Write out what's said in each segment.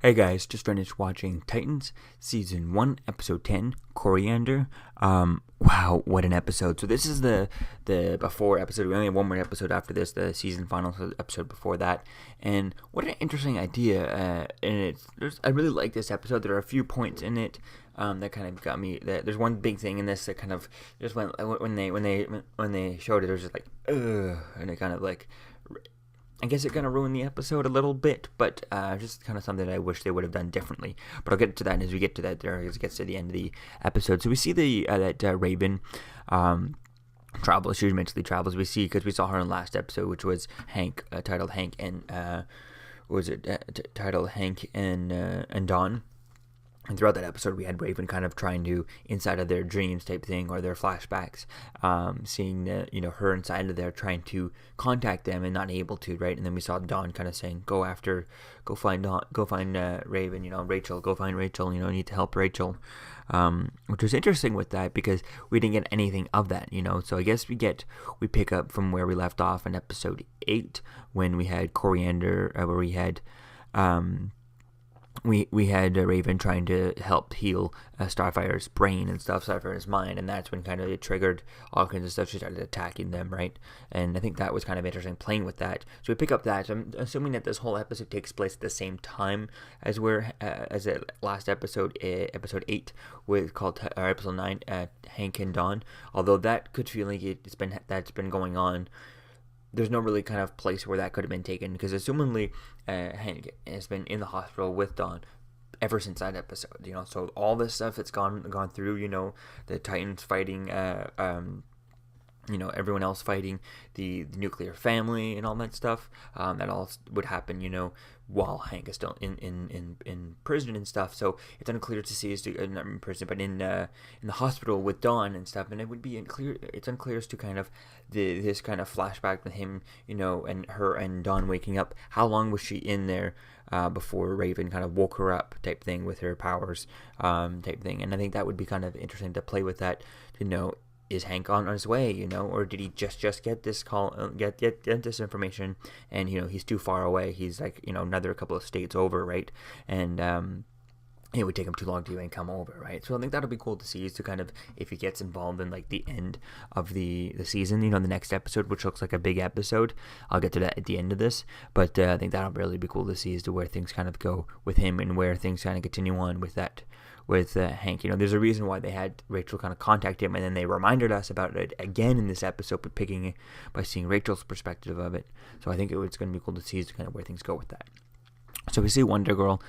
Hey guys, just finished watching Titans Season 1, Episode 10, Koriand'r. Wow, what an episode. So this is the before episode. We only have one more episode after this, the season final episode before that. And what an interesting idea. And I really like this episode. There are a few points in it that kind of got me. There's one big thing in this that kind of just went, when they showed it, it was just like, ugh, and it kind of like, I guess it kind of ruined the episode a little bit, but just kind of something that I wish they would have done differently. But I'll get to that as we get to that there, as it gets to the end of the episode. So we see that Raven travels. She mentally travels. We see, because we saw her in the last episode, which was Hank, titled Hank and titled Hank and Dawn. And throughout that episode, we had Raven kind of trying to, inside of their dreams type thing, or their flashbacks, seeing her inside of there trying to contact them and not able to, right? And then we saw Dawn kind of saying, go find Raven, Rachel, go find Rachel, need to help Rachel. Which was interesting with that, because we didn't get anything of that, So I guess we pick up from where we left off in episode 8, when we had Koriand'r, where we had, we had Raven trying to help heal Starfire's brain and stuff, Starfire's mind, and that's when kind of it triggered all kinds of stuff. She started attacking them, right? And I think that was kind of interesting, playing with that. So we pick up that. So I'm assuming that this whole episode takes place at the same time as the last episode, episode 8, episode 9, Hank and Dawn. Although that could feel like that's been going on. There's no really kind of place where that could have been taken, because assumingly Hank has been in the hospital with Dawn ever since that episode, so all this stuff that's gone through, the Titans fighting, everyone else fighting the nuclear family and all that stuff, that all would happen, while Hank is still in prison and stuff. So it's unclear to see not in prison, but in the hospital with Dawn and stuff. And it would be unclear. It's unclear as to kind of this kind of flashback with him, and her and Dawn waking up. How long was she in there before Raven kind of woke her up, type thing, with her powers, type thing. And I think that would be kind of interesting to play with that, to know. Is Hank on his way, or did he just get this call, get this information, and he's too far away? He's like another couple of states over, right? And it would take him too long to even come over, right? So I think that'll be cool to see, is to kind of, if he gets involved in like the end of the season, the next episode, which looks like a big episode. I'll get to that at the end of this, but I think that'll really be cool to see, as to where things kind of go with him, and where things kind of continue on with that. With Hank, there's a reason why they had Rachel kind of contact him, and then they reminded us about it again in this episode, but by seeing Rachel's perspective of it. So I think it's going to be cool to see, kind of where things go with that. So we see Wonder Girl.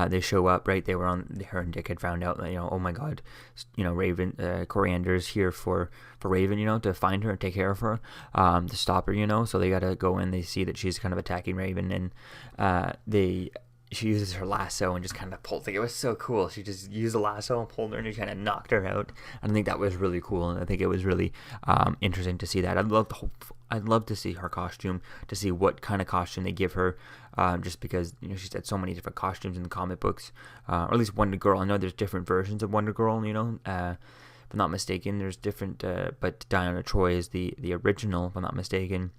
They show up, right? They were on. Her and Dick had found out that, oh my God, Raven, Koriand'r's here for Raven, to find her and take care of her, to stop her, So they gotta go in. They see that she's kind of attacking Raven, and she uses her lasso and just kind of pulls. Like, it was so cool. She just used the lasso and pulled her, and she kind of knocked her out. And I think that was really cool, and I think it was really interesting to see that. I'd love to see her costume, to see what kind of costume they give her, just because she's had so many different costumes in the comic books, or at least Wonder Girl. I know there's different versions of Wonder Girl, if I'm not mistaken. There's different, but Diana Troy is the original, if I'm not mistaken.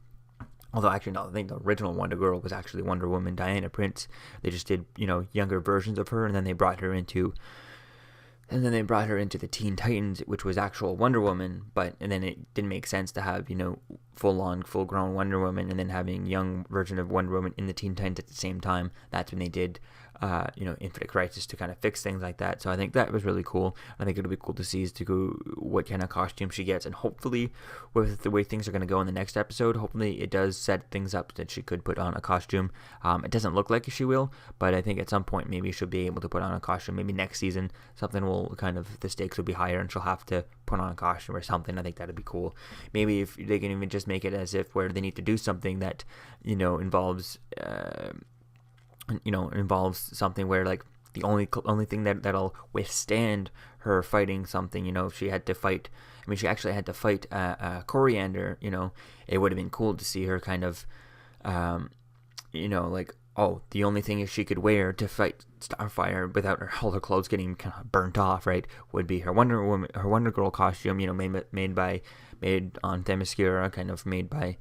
Although, actually, no, I think the original Wonder Girl was actually Wonder Woman, Diana Prince. They just did, younger versions of her, and then they brought her into the Teen Titans, which was actual Wonder Woman. And then it didn't make sense to have, full-grown Wonder Woman, and then having young version of Wonder Woman in the Teen Titans at the same time. That's when they did, Infinite Crisis, to kind of fix things like that. So I think that was really cool. I think it'll be cool to see what kind of costume she gets, and hopefully, with the way things are going to go in the next episode, hopefully it does set things up that she could put on a costume. It doesn't look like she will, but I think at some point maybe she'll be able to put on a costume. Maybe next season something will the stakes will be higher, and she'll have to put on a costume or something. I think that'd be cool. Maybe if they can even just make it as if where they need to do something that involves something where, like, the only thing that'll withstand her fighting something, if she had to fight. I mean, she actually had to fight Koriand'r. It would have been cool to see her kind of, like, the only thing she could wear to fight Starfire without all her clothes getting kind of burnt off, right, would be her Wonder Girl costume, made by made on Themyscira, kind of made by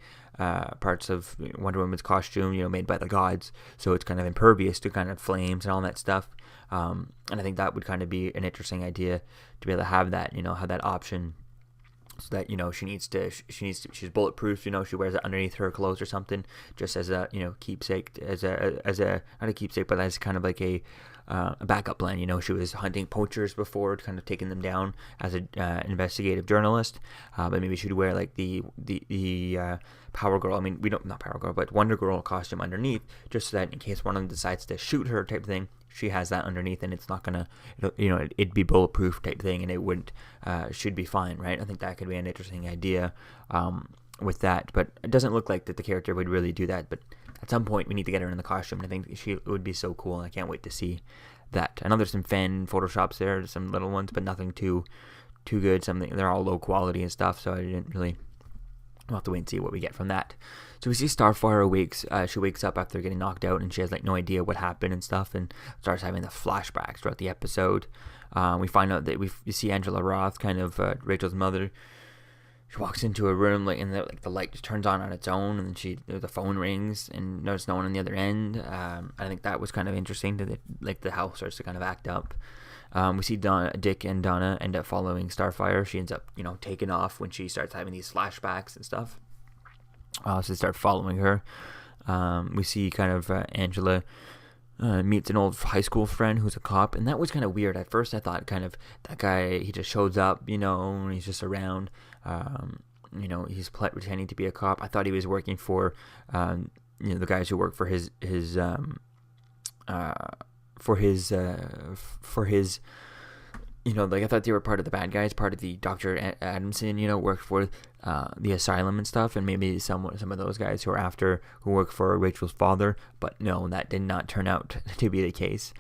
parts of Wonder Woman's costume, made by the gods. So it's kind of impervious to kind of flames and all that stuff. And I think that would kind of be an interesting idea to be able to have that, have that option. So that she's bulletproof. She wears it underneath her clothes or something, just as a keepsake, as a not a keepsake, but as kind of like a backup plan. She was hunting poachers before, kind of taking them down as an investigative journalist. But maybe she'd wear like the Power Girl. I mean, we don't not Power Girl, but Wonder Girl costume underneath, just so that in case one of them decides to shoot her, type of thing, she has that underneath, and it's not gonna, it'd be bulletproof type thing, and it wouldn't, should be fine, right? I think that could be an interesting idea with that, but it doesn't look like that the character would really do that. But at some point, we need to get her in the costume, and I think she would be so cool, and I can't wait to see that. I know there's some fan photoshops there, some little ones, but nothing too good. They're all low quality and stuff, so I didn't really. We'll have to wait and see what we get from that. So we see Starfire she wakes up after getting knocked out, and she has like no idea what happened and stuff, and starts having the flashbacks throughout the episode. We find out that we see Angela Roth, kind of Rachel's mother. She walks into a room, and the light just turns on its own, and then the phone rings, and there's no one on the other end. I think that was kind of interesting, the house starts to kind of act up. We see Dick and Donna end up following Starfire. She ends up, taking off when she starts having these flashbacks and stuff. So they start following her. We see kind of Angela meets an old high school friend who's a cop, and that was kind of weird. At first, I thought kind of that guy, he just shows up, and he's just around. He's pretending to be a cop. I thought he was working for, the guys who work for his I thought they were part of the bad guys, part of the Dr. Adamson, worked for the asylum and stuff, and maybe some of those guys who work for Rachel's father. But no, that did not turn out to be the case.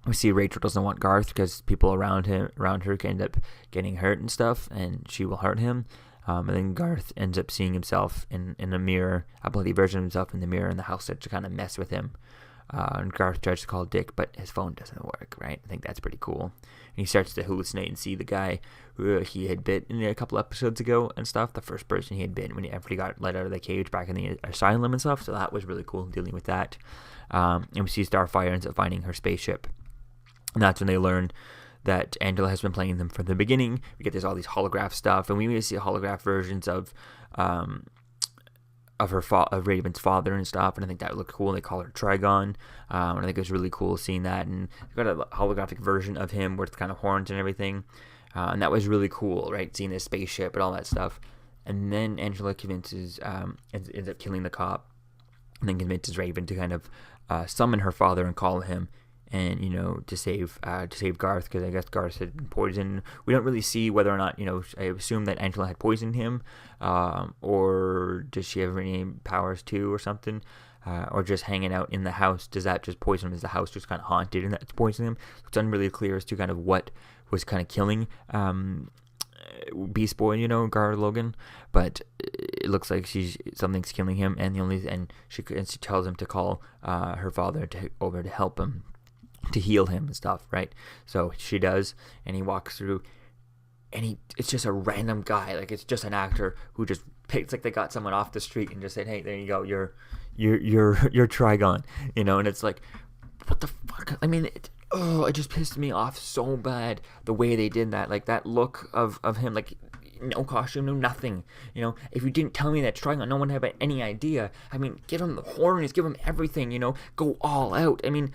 We see Rachel doesn't want Garth because people around her can end up getting hurt and stuff, and she will hurt him. And then Garth ends up seeing himself in a mirror, a bloody version of himself in the mirror, and the house starts to kind of mess with him. And Garth tries to call Dick, but his phone doesn't work, right? I think that's pretty cool. And he starts to hallucinate and see the guy who he had bit a couple episodes ago and stuff, the first person he had bitten when he got let out of the cage back in the asylum and stuff. So that was really cool, dealing with that. And we see Starfire ends up finding her spaceship. And that's when they learn that Angela has been playing them from the beginning. We get all these holograph stuff, and we see holograph versions of Raven's father and stuff, and I think that looked cool. They call her Trigon, and I think it was really cool seeing that. And we got a holographic version of him with kind of horns and everything, and that was really cool, right? Seeing this spaceship and all that stuff. And then Angela ends up killing the cop, and then convinces Raven to kind of summon her father and call him, and to save Garth, because I guess Garth had been poisoned. We don't really see whether or not I assume that Angela had poisoned him, or does she have any powers too, or something, or just hanging out in the house. Does that just poison him? Is the house just kind of haunted and that's poisoning him? It's unreally clear as to kind of what was kind of killing Beast Boy, Gar Logan, but it looks like something's killing him, and she tells him to call her father over to help him, to heal him and stuff, right? So she does, and he walks through, and it's just a random guy, like it's just an actor who just picked, like they got someone off the street and just said, hey, there you go, you're Trigon, and it's like, what the fuck? I mean, it just pissed me off so bad, the way they did that, like that look of him, like no costume, no nothing, if you didn't tell me that's Trigon, no one would have any idea. I mean, give him the horns, give him everything, go all out. I mean,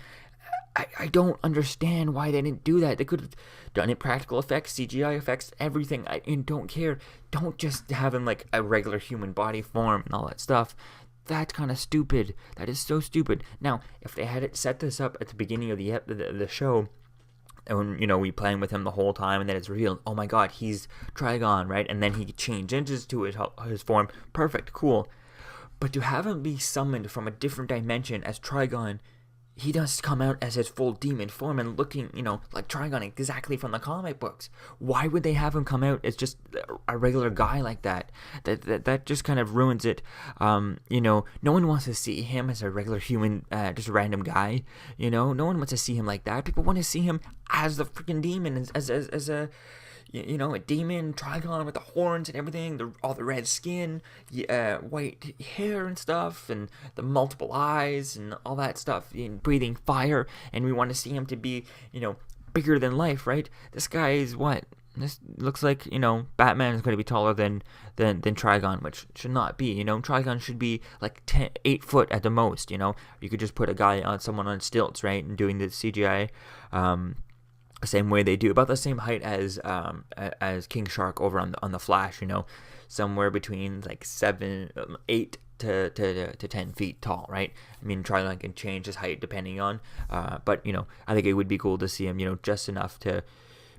I don't understand why they didn't do that. They could have done it practical effects, CGI effects, everything. I don't care. Don't just have him like a regular human body form and all that stuff. That's kind of stupid. That is so stupid. Now, if they had set this up at the beginning of the show, and we playing with him the whole time, and then it's revealed, oh my god, he's Trigon, right? And then he changes to his form. Perfect, cool. But to have him be summoned from a different dimension as Trigon, he does come out as his full demon form and looking, like Trigon exactly from the comic books. Why would they have him come out as just a regular guy like that? That just kind of ruins it. No one wants to see him as a regular human, just a random guy. No one wants to see him like that. People want to see him as the freaking demon, as a a demon Trigon with the horns and everything, all the red skin, white hair and stuff, and the multiple eyes and all that stuff, and breathing fire, and we want to see him to be, bigger than life, right? This guy is what? This looks like, Batman is going to be taller than Trigon, which should not be. Trigon should be like 8 foot at the most. You could just put someone on stilts, right, and doing the CGI same way they do, about the same height as King Shark over on the Flash. Somewhere between like 8 to 10 feet tall, right? I mean, Trigon can change his height depending on, but I think it would be cool to see him, just enough to.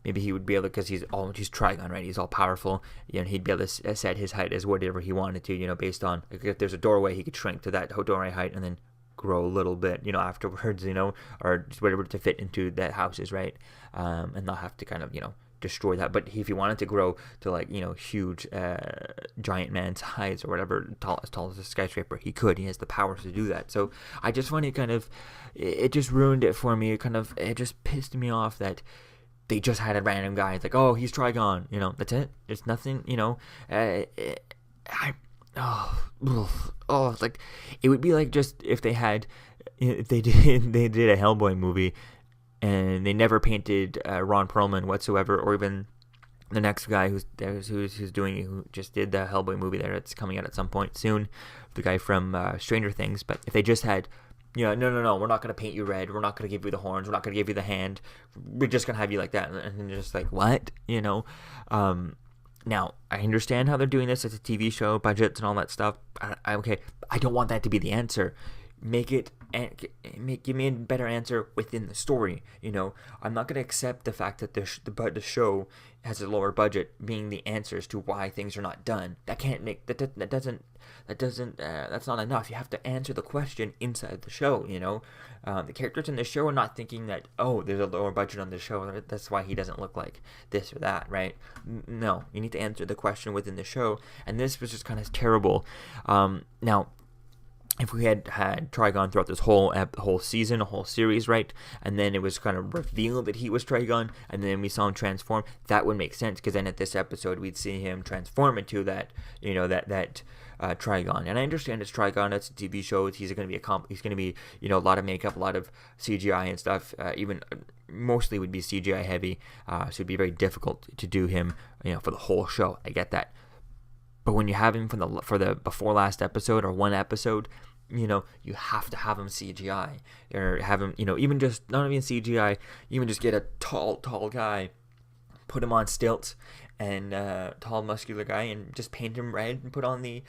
Maybe he would be able to, because he's Trigon, right? He's all powerful. He'd be able to set his height as whatever he wanted to, based on, like, if there's a doorway, he could shrink to that doorway height and then grow a little bit, afterwards, or just whatever to fit into that houses, right? And not have to kind of, destroy that. But if he wanted to grow to, like, huge giant man size or whatever, as tall as a skyscraper, he could. He has the powers to do that. So I just find it just ruined it for me. It just pissed me off that they just had a random guy. It's like, oh, he's Trigon. That's it. There's nothing. Like, it would be like just if they did a Hellboy movie, and they never painted Ron Perlman whatsoever, or even the next guy who just did the Hellboy movie there. It's coming out at some point soon. The guy from Stranger Things. But if they just had. No, we're not going to paint you red. We're not going to give you the horns. We're not going to give you the hand. We're just going to have you like that. And just like, what? Now, I understand how they're doing this. It's a TV show, budgets and all that stuff. Okay, I don't want that to be the answer. Give me a better answer within the story. I'm not going to accept the fact that the show has a lower budget being the answers to why things are not done. That's not enough. You have to answer the question inside the show. The characters in the show are not thinking that, oh, there's a lower budget on the show, that's why he doesn't look like this or that, right? No, you need to answer the question within the show, and this was just kind of terrible. Now, if we had Trigon throughout this whole season, a whole series, right, and then it was kind of revealed that he was Trigon, and then we saw him transform, that would make sense, because then at this episode we'd see him transform into that, that Trigon. And I understand it's Trigon, it's a TV show, he's going to be a lot of makeup, a lot of CGI and stuff, even mostly would be CGI heavy, so it'd be very difficult to do him, for the whole show. I get that. But when you have him for the before last episode or one episode, you have to have him CGI, or have him, even just not even CGI, even just get a tall guy, put him on stilts, and tall muscular guy, and just paint him red and put on the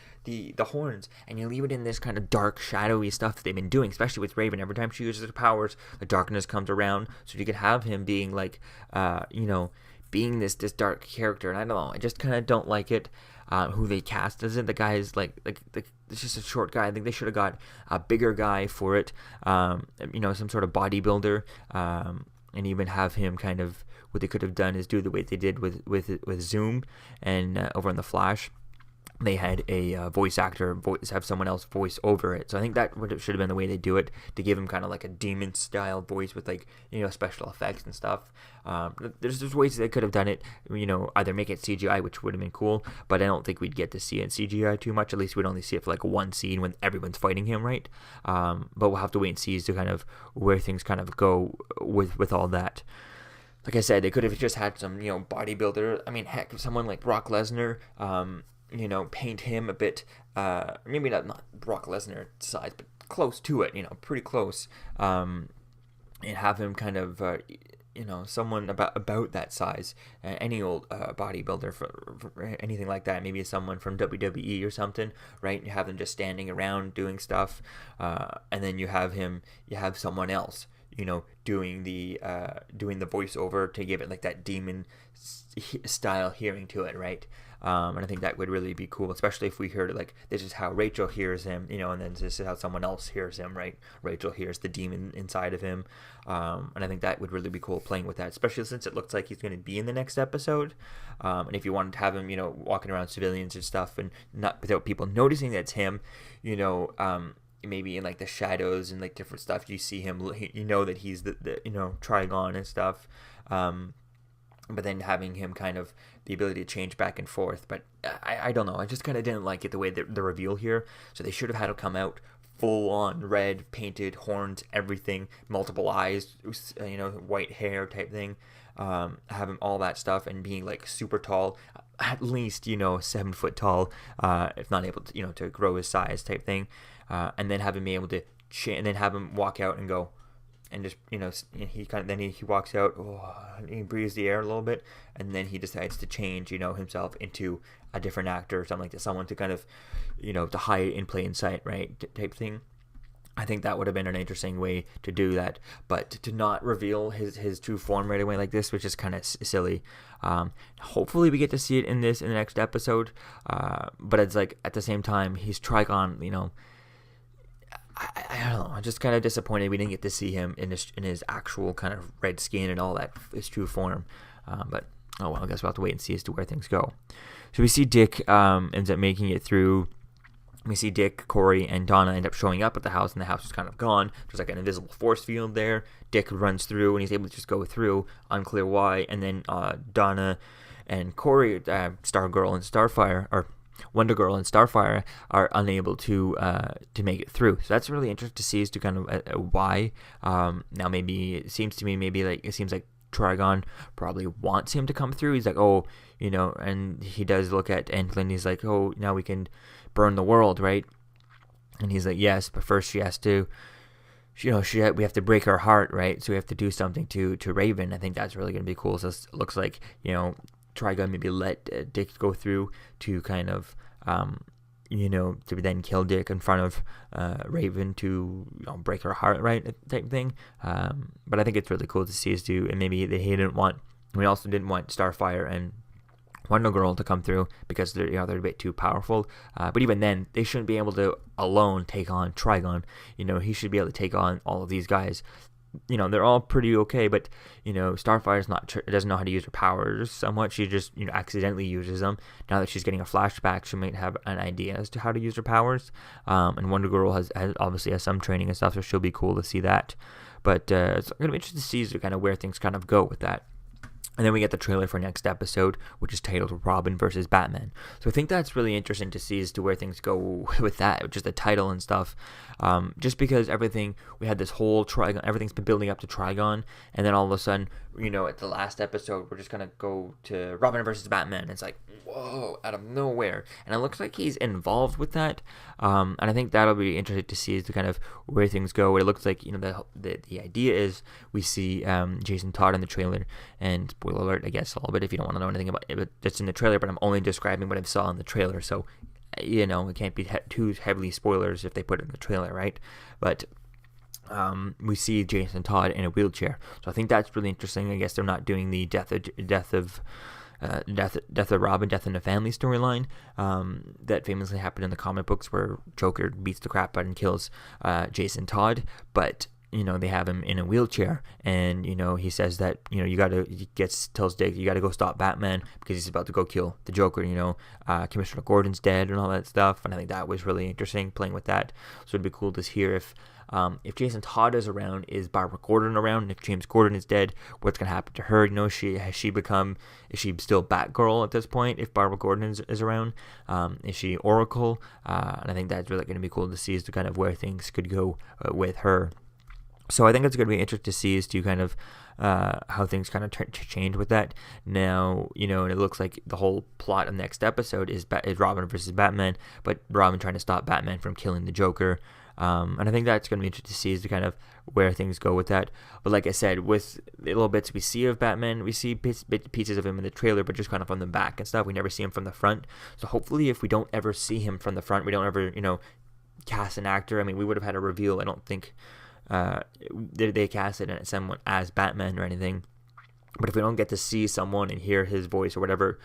horns, and you leave it in this kind of dark, shadowy stuff that they've been doing, especially with Raven. Every time she uses her powers, the darkness comes around, so you could have him being like, being this dark character. And I don't know, I just kind of don't like it. Who they cast as it. The guy is like it's just a short guy. I think they should have got a bigger guy for it. Some sort of bodybuilder, and even have him kind of, what they could have done is do the way they did with Zoom and over on the Flash. They had a voice actor have someone else voice over it. So I think that should have been the way they do it, to give him kind of like a demon style voice with, like, special effects and stuff. There's ways they could have done it, either make it CGI, which would have been cool, but I don't think we'd get to see it in CGI too much. At least we'd only see it for like one scene when everyone's fighting him, right? But we'll have to wait and see as to kind of where things kind of go with all that. Like I said, they could have just had some, bodybuilder. I mean, heck, someone like Brock Lesnar, paint him a bit, maybe not Brock Lesnar size, but close to it, pretty close, and have him kind of, someone about that size, any old bodybuilder for anything like that, maybe someone from WWE or something, right? You have them just standing around doing stuff, and then you have someone else, doing the voiceover to give it like that demon style hearing to it, right? And I think that would really be cool, especially if we heard it like, this is how Rachel hears him, and then this is how someone else hears him, right? Rachel hears the demon inside of him, and I think that would really be cool, playing with that, especially since it looks like he's going to be in the next episode. And if you wanted to have him, walking around civilians and stuff, and not without people noticing that's him, maybe in like the shadows and like different stuff, you see him, that he's the Trigon and stuff. but then having him kind of the ability to change back and forth. But I don't know. I just kind of didn't like it the way the reveal here. So they should have had him come out full on red, painted, horns, everything, multiple eyes, white hair type thing. Having all that stuff and being like super tall, at least 7 foot tall, if not able to to grow his size type thing, and then have him be able to and then have him walk out and go. And just he walks out, he breathes the air a little bit, and then he decides to change himself into a different actor or something like that, someone to kind of to hide in plain sight, right, type thing. I think that would have been an interesting way to do that, but to not reveal his true form right away like this, which is kind of silly. Hopefully we get to see it in the next episode, but it's like at the same time he's Trigon, I don't know. I'm just kind of disappointed we didn't get to see him in his actual kind of red skin and all that, his true form. But oh well, I guess we'll have to wait and see as to where things go. So we see Dick ends up making it through. We see Dick, Corey, and Donna end up showing up at the house, and the house is kind of gone. There's like an invisible force field there. Dick runs through, and he's able to just go through, unclear why. And then Donna and Corey, Stargirl and Starfire, or Wonder Girl and Starfire are unable to make it through. So that's really interesting to see as to kind of why. Now maybe it seems like Trigon probably wants him to come through. He's like, and he does look at Antlin. He's like, now we can burn the world, right? And he's like, yes, but first she has to, we have to break her heart, right? So we have to do something to Raven. I think that's really going to be cool. So it looks like, Trigon maybe let Dick go through to kind of, to then kill Dick in front of Raven to break her heart, right, type thing. But I think it's really cool to see us do, and maybe we also didn't want Starfire and Wonder Girl to come through because they're a bit too powerful. But even then, they shouldn't be able to alone take on Trigon. He should be able to take on all of these guys. They're all pretty okay, but Starfire's doesn't know how to use her powers somewhat. She just accidentally uses them. Now that she's getting a flashback, she might have an idea as to how to use her powers. And Wonder Girl has obviously has some training and stuff, so she'll be cool to see that. But it's going to be interesting to see kind of where things kind of go with that. And then we get the trailer for next episode, which is titled Robin versus Batman. So I think that's really interesting to see as to where things go with that, just the title and stuff. Just because we had this whole Trigon, everything's been building up to Trigon, and then all of a sudden, at the last episode, we're just going to go to Robin versus Batman. It's like, whoa, out of nowhere. And it looks like he's involved with that. And I think that'll be interesting to see as to kind of where things go. It looks like, the idea is we see Jason Todd in the trailer, and spoiler alert, I guess, a little bit if you don't want to know anything about it, it's in the trailer, but I'm only describing what I saw in the trailer, so it can't be too heavily spoilers if they put it in the trailer, right? But we see Jason Todd in a wheelchair, so I think that's really interesting. I guess they're not doing the death of Robin, death in the family storyline that famously happened in the comic books where Joker beats the crap out and kills Jason Todd, but they have him in a wheelchair, and he says that tells Dick you gotta go stop Batman because he's about to go kill the Joker. Commissioner Gordon's dead and all that stuff, and I think that was really interesting playing with that. So it'd be cool to hear if Jason Todd is around, is Barbara Gordon around, and if James Gordon is dead, what's gonna happen to her? Is she still Batgirl at this point if Barbara Gordon is around? Is she Oracle? And I think that's really gonna be cool to see as to kind of where things could go with her. So I think it's going to be interesting to see as to kind of how things kind of change with that. Now, and it looks like the whole plot of the next episode is Robin versus Batman, but Robin trying to stop Batman from killing the Joker. And I think that's going to be interesting to see as to kind of where things go with that. But like I said, with the little bits we see of Batman, we see pieces of him in the trailer, but just kind of from the back and stuff. We never see him from the front. So hopefully if we don't ever see him from the front, we don't ever, cast an actor. I mean, we would have had a reveal. I don't think they casted someone as Batman or anything, but if we don't get to see someone and hear his voice or whatever,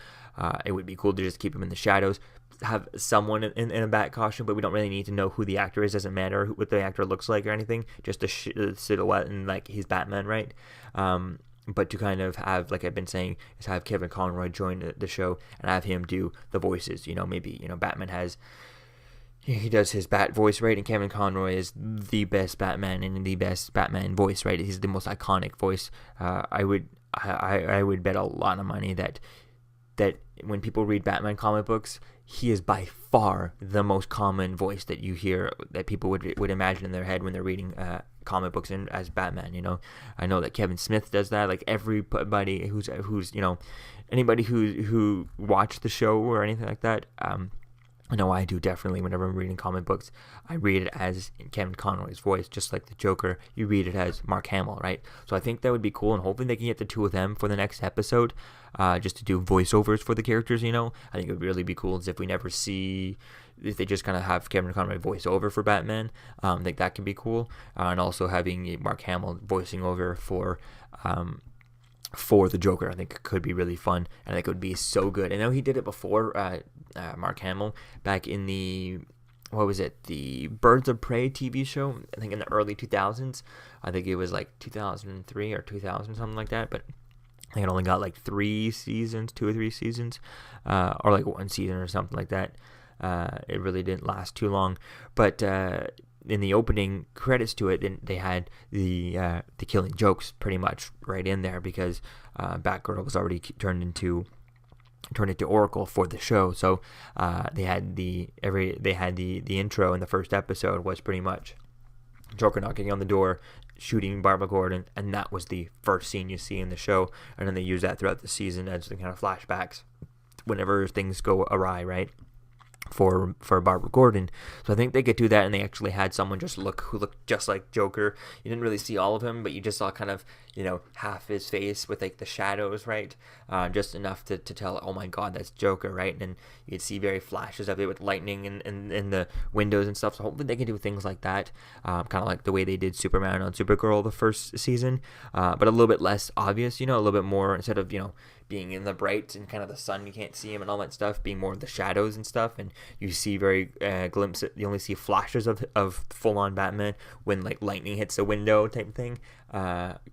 it would be cool to just keep him in the shadows, have someone in a bat costume, but we don't really need to know who the actor is. Doesn't matter what the actor looks like or anything, just the silhouette and like he's Batman, right? But to kind of have, like I've been saying, is have Kevin Conroy join the show and have him do the voices. Maybe Batman he does his Bat voice, right? And Kevin Conroy is the best Batman and the best Batman voice, right? He's the most iconic voice. I I would bet a lot of money that when people read Batman comic books, he is by far the most common voice that you hear, that people would imagine in their head when they're reading comic books as Batman. I know that Kevin Smith does that. Like everybody who's anybody who watched the show or anything like that. I know I do, definitely. Whenever I'm reading comic books, I read it as Kevin Conroy's voice, just like the Joker. You read it as Mark Hamill, right? So I think that would be cool, and hopefully they can get the two of them for the next episode, just to do voiceovers for the characters. I think it would really be cool if if they just kind of have Kevin Conroy voice over for Batman. I think that can be cool, and also having Mark Hamill voicing over for the Joker, I think it could be really fun, and I think it would be so good. I know he did it before, Mark Hamill, back in the Birds of Prey TV show, I think in the early 2000s. I think it was like 2003 or 2000, something like that, but I think it only got like 2 or 3 seasons, or like 1 season or something like that. It really didn't last too long, but in the opening credits to it, they had the Killing Jokes pretty much right in there, because Batgirl was already turned into Oracle for the show. So they had the intro in the first episode was pretty much Joker knocking on the door, shooting Barbara Gordon, and that was the first scene you see in the show. And then they use that throughout the season as the kind of flashbacks whenever things go awry, right? For Barbara Gordon. So I think they could do that, and they actually had someone who looked just like Joker. You didn't really see all of him, but you just saw kind of, half his face with like the shadows, right? Just enough to tell, oh my god, that's Joker, right? And you could see very flashes of it with lightning in the windows and stuff. So hopefully they can do things like that, kind of like the way they did Superman on Supergirl the first season, but a little bit less obvious, a little bit more, instead of, being in the bright and kind of the sun, you can't see him and all that stuff, being more of the shadows and stuff, and you see very glimpses, you only see flashes of full-on Batman when like lightning hits a window type thing,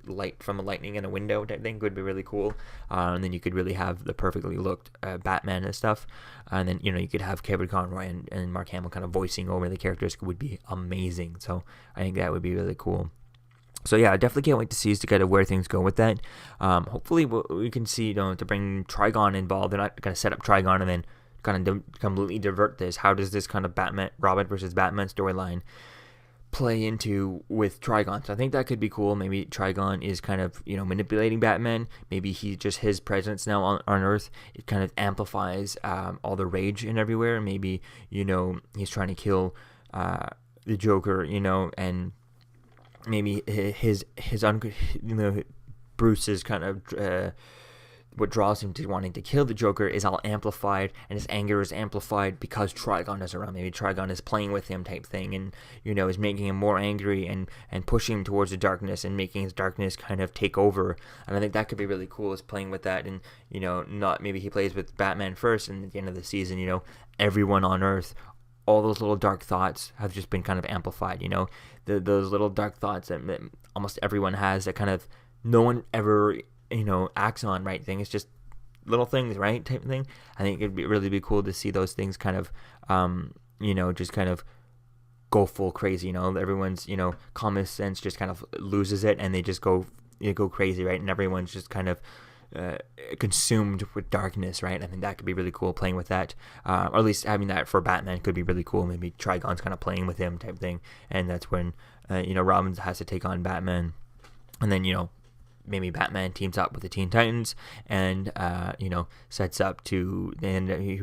light from a lightning in a window type thing would be really cool, and then you could really have the perfectly looked Batman and stuff, and then you could have Kevin Conroy and Mark Hamill kind of voicing over the characters would be amazing. So I think that would be really cool. So yeah, I definitely can't wait to see as to kind of where things go with that. Hopefully we can see, to bring Trigon involved. They're not going to set up Trigon and then kind of completely divert this. How does this kind of Robin versus Batman storyline play into with Trigon? So I think that could be cool. Maybe Trigon is kind of, manipulating Batman. Maybe his presence now on Earth, it kind of amplifies all the rage and everywhere. Maybe, he's trying to kill the Joker, and maybe Bruce's kind of what draws him to wanting to kill the Joker is all amplified, and his anger is amplified because Trigon is around. Maybe Trigon is playing with him type thing, and is making him more angry and pushing him towards the darkness and making his darkness kind of take over. And I think that could be really cool, is playing with that. And not maybe he plays with Batman first, and at the end of the season, everyone on Earth, all those little dark thoughts have just been kind of amplified, those little dark thoughts that almost everyone has, that kind of no one ever, acts on, right? It's just little things, right? Type of thing. I think it'd really be cool to see those things kind of, just kind of go full crazy, everyone's, common sense just kind of loses it, and they just go crazy, right? And everyone's just kind of consumed with darkness, right? I think that could be really cool, playing with that, or at least having that for Batman could be really cool. Maybe Trigon's kind of playing with him type thing, and that's when Robin has to take on Batman, and then maybe Batman teams up with the Teen Titans and sets up to, and he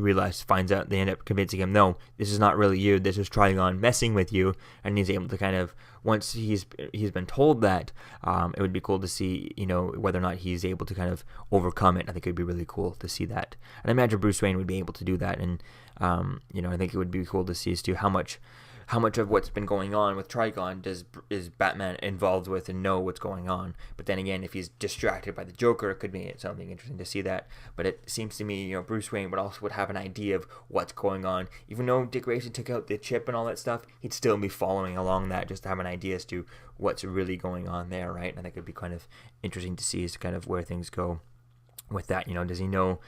finds out, they end up convincing him, no, this is not really you, this is Trigon messing with you. And he's able to kind of, once he's been told that, it would be cool to see whether or not he's able to kind of overcome it. I think it would be really cool to see that, and I imagine Bruce Wayne would be able to do that. And I think it would be cool to see as to how much of what's been going on with Trigon is Batman involved with and know what's going on. But then again, if he's distracted by the Joker, it could be something interesting to see that. But it seems to me, Bruce Wayne would have an idea of what's going on. Even though Dick Grayson took out the chip and all that stuff, he'd still be following along that, just to have an idea as to what's really going on there, right? And I think it'd be kind of interesting to see as to kind of where things go with that. Does he know?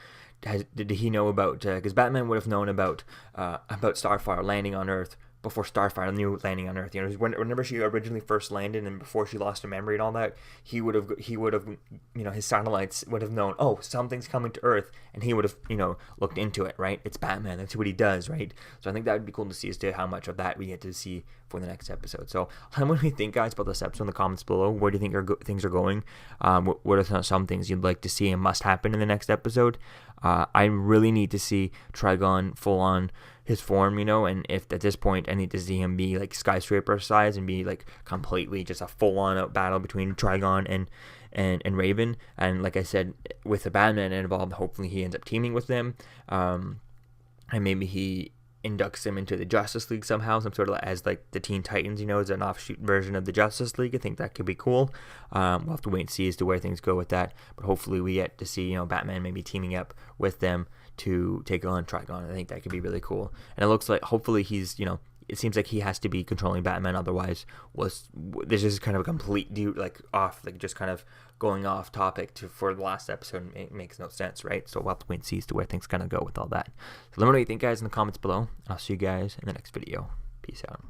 Did he know about? Because Batman would have known about Starfire landing on Earth before Starfire knew landing on Earth. You know, whenever she originally first landed and before she lost her memory and all that, he would have, you know, his satellites would have known, oh, something's coming to Earth, and he would have, you know, looked into it, right? It's Batman. That's what he does, right? So I think that would be cool to see as to how much of that we get to see for the next episode. So what do you think, guys, about this episode in the comments below? Where do you think things are going? What are some things you'd like to see and must happen in the next episode? I really need to see Trigon full on his form, you know, and if at this point I need to see him be like skyscraper size and be like completely just a full on battle between Trigon and Raven. And like I said, with the Batman involved, hopefully he ends up teaming with them, and maybe he inducts them into the Justice League somehow, some sort of as like the Teen Titans, you know, as an offshoot version of the Justice League. I think that could be cool. We'll have to wait and see as to where things go with that, but hopefully we get to see, you know, Batman maybe teaming up with them to take on Trigon. I think that could be really cool, and it looks like hopefully he's, you know, it seems like he has to be controlling Batman, otherwise this is kind of a complete just kind of going off topic for the last episode. It makes no sense, right? So we'll have to wait and see as to where things kind of go with all that. So let me know what you think, guys, in the comments below. I'll see you guys in the next video. Peace out.